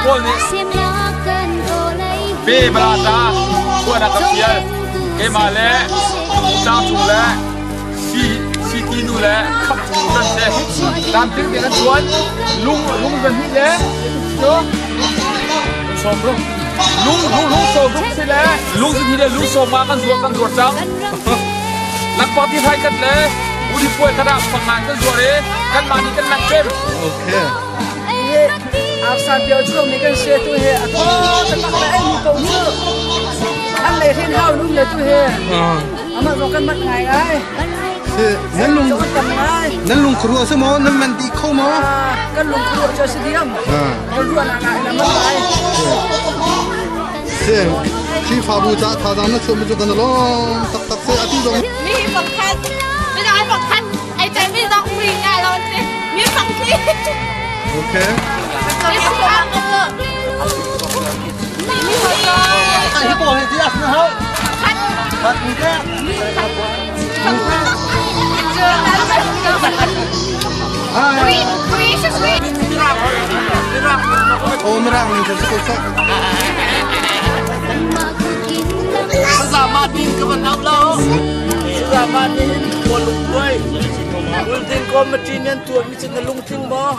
bol ni be balata ko na kapsial ke male ta chu le si ti nu le khap chu kan se tam ting ke kan chuan lung kan hi le jo som ro lung som ro se le lung hi le lung som ma kan zuak kan zuak chang nak party thai kan le uri poi kada pangan kan zuare kan mani kan nak kem okay áp sát biểu chuông này cái xe tôi hè tất cả các anh cầu chưa anh lấy thiên hào luôn lấy tôi hè mà rồi căn mặt ngày ấy nên lùng khruo xem món nên mình đi khâu món căn lùng khruo cho xe điếm căn ruộng là ngại là mất lại xem khi phá bùi giá thà rằng nó chưa mới cho cần lo tập xe ăn rồiมีสำคัญไม่ได้สำคัญไอ้ใจไม่ต้องวิ่งง่ายเราเนี่ยมีสำคัญ okayมีสำคัญกันเลยมีสำคัญ cái bộ này thì ăn nó hậu bắt đi ra ô nó ra mình sẽ có sót Zaman ini kemenang lo. Zaman ini kolong gue. Ultin komedian tuan mesti ngelung ting boh.